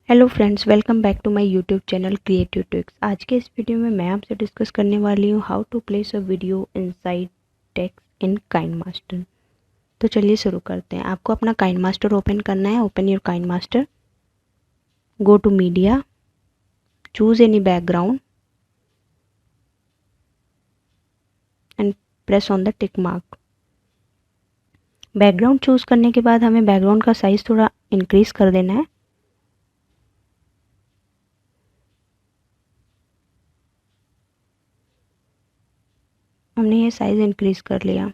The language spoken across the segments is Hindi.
Hello friends, welcome back to my YouTube channel creative tricks. आज के इस वीडियो में मैं आपसे डिस्कस करने वाली हूँ how to place a video inside text in KineMaster. तो चलिए शुरू करते हैं। आपको अपना काइनमास्टर ओपन करना है। Open your KineMaster, go to media, choose any background and press on the tick mark. Background choose करने के बाद हमें बैकग्राउंड का साइज थोड़ा इंक्रीज कर देना है। हमने ये साइज इंक्रीज कर लिया।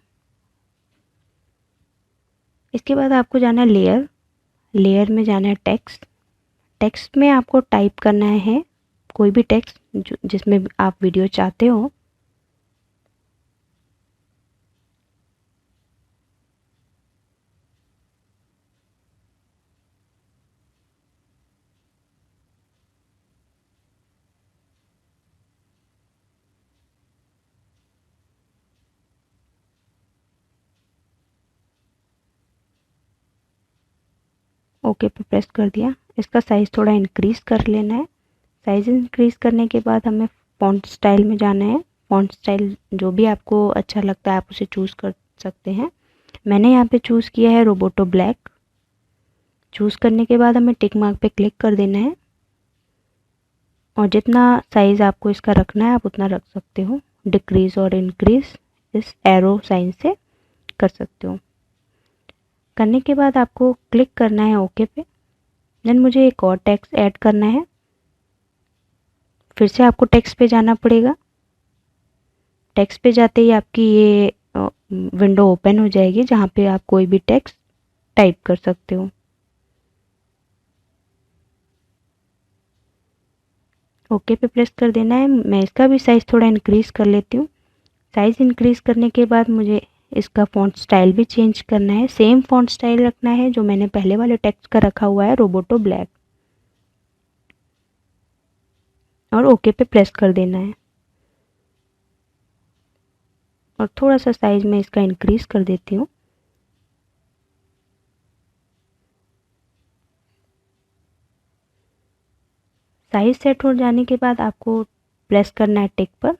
इसके बाद आपको जाना है लेयर। लेयर में जाना है टेक्स्ट। टेक्स्ट में आपको टाइप करना है कोई भी टेक्स्ट जिसमें आप वीडियो चाहते हो। ओके पे प्रेस कर दिया। इसका साइज़ थोड़ा इंक्रीज़ कर लेना है। साइज़ इंक्रीज़ करने के बाद हमें फॉन्ट स्टाइल में जाना है। फॉन्ट स्टाइल जो भी आपको अच्छा लगता है आप उसे चूज़ कर सकते हैं। मैंने यहाँ पे चूज़ किया है रोबोटो ब्लैक। चूज़ करने के बाद हमें टिक मार्क पे क्लिक कर देना है और जितना साइज़ आपको इसका रखना है आप उतना रख सकते हो। डिक्रीज़ और इंक्रीज़ इस एरो साइन से कर सकते हो। करने के बाद आपको क्लिक करना है ओके पे। देन मुझे एक और टेक्स्ट ऐड करना है। फिर से आपको टेक्स्ट पे जाना पड़ेगा। टेक्स्ट पे जाते ही आपकी ये विंडो ओपन हो जाएगी जहाँ पे आप कोई भी टेक्स्ट टाइप कर सकते हो। ओके पे प्रेस कर देना है। मैं इसका भी साइज़ थोड़ा इंक्रीज़ कर लेती हूँ। साइज़ इंक्रीज़ करने के बाद मुझे इसका फ़ॉन्ट स्टाइल भी चेंज करना है। सेम फ़ॉन्ट स्टाइल रखना है जो मैंने पहले वाले टेक्स्ट का रखा हुआ है, रोबोटो ब्लैक, और ओके पे प्रेस कर देना है। और थोड़ा सा साइज़ में इसका इंक्रीज़ कर देती हूँ। साइज़ सेट हो जाने के बाद आपको प्रेस करना है टिक पर।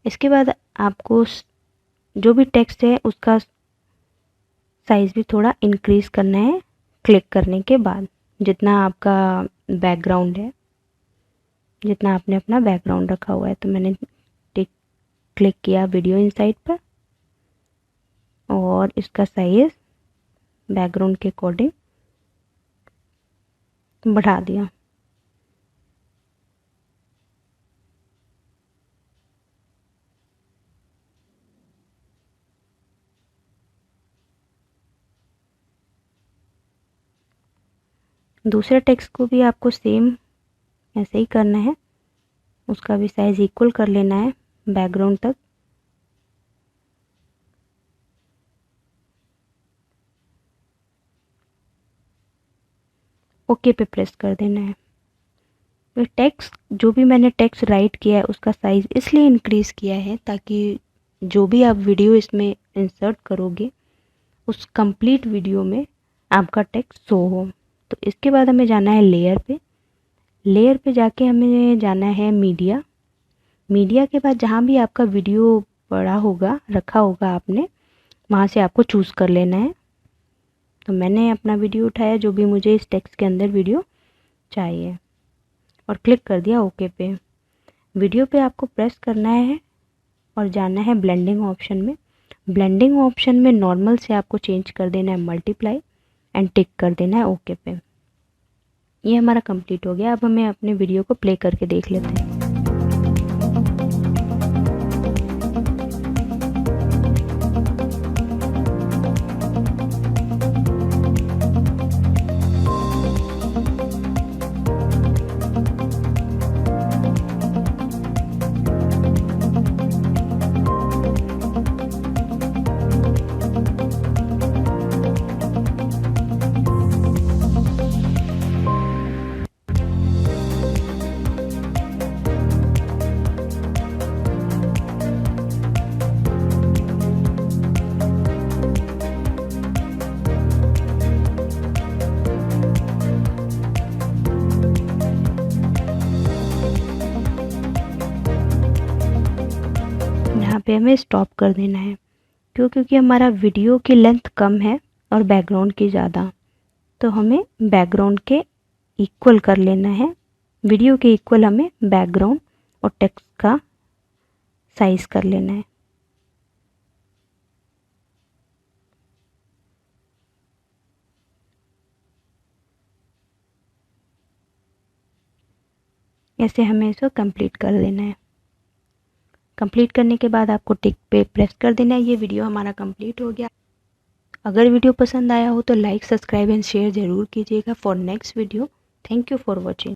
इसके बाद आपको जो भी टेक्स्ट है उसका साइज़ भी थोड़ा इंक्रीज़ करना है क्लिक करने के बाद। जितना आपका बैकग्राउंड है, जितना आपने अपना बैकग्राउंड रखा हुआ है। तो मैंने टिक क्लिक किया वीडियो इनसाइड पर और इसका साइज़ बैकग्राउंड के अकॉर्डिंग बढ़ा दिया। दूसरे टेक्स्ट को भी आपको सेम ऐसे ही करना है। उसका भी साइज़ इक्वल कर लेना है बैकग्राउंड तक। ओके पे प्रेस कर देना है। तो टेक्स्ट जो भी मैंने टेक्स्ट राइट किया है उसका साइज़ इसलिए इंक्रीज़ किया है ताकि जो भी आप वीडियो इसमें इंसर्ट करोगे उस कंप्लीट वीडियो में आपका टेक्स्ट शो हो। तो इसके बाद हमें जाना है लेयर पे। लेयर पे जाके हमें जाना है मीडिया। मीडिया के बाद जहाँ भी आपका वीडियो पड़ा होगा, रखा होगा आपने, वहाँ से आपको चूज़ कर लेना है। तो मैंने अपना वीडियो उठाया जो भी मुझे इस टेक्स्ट के अंदर वीडियो चाहिए और क्लिक कर दिया ओके पे। वीडियो पे आपको प्रेस करना है और जाना है ब्लेंडिंग ऑप्शन में। ब्लेंडिंग ऑप्शन में नॉर्मल से आपको चेंज कर देना है मल्टीप्लाई एंड टिक कर देना है ओके पे। ये हमारा कंप्लीट हो गया। अब हमें अपने वीडियो को प्ले करके देख लेते हैं। पे हमें स्टॉप कर देना है। क्योंकि हमारा वीडियो की लेंथ कम है और बैकग्राउंड की ज़्यादा, तो हमें बैकग्राउंड के इक्वल कर लेना है। वीडियो के इक्वल हमें बैकग्राउंड और टेक्स्ट का साइज़ कर लेना है। ऐसे हमें इसको कंप्लीट कर लेना है। कंप्लीट करने के बाद आपको टिक पे प्रेस कर देना है। ये वीडियो हमारा कंप्लीट हो गया। अगर वीडियो पसंद आया हो तो लाइक, सब्सक्राइब एंड शेयर ज़रूर कीजिएगा for next video. Thank you for watching.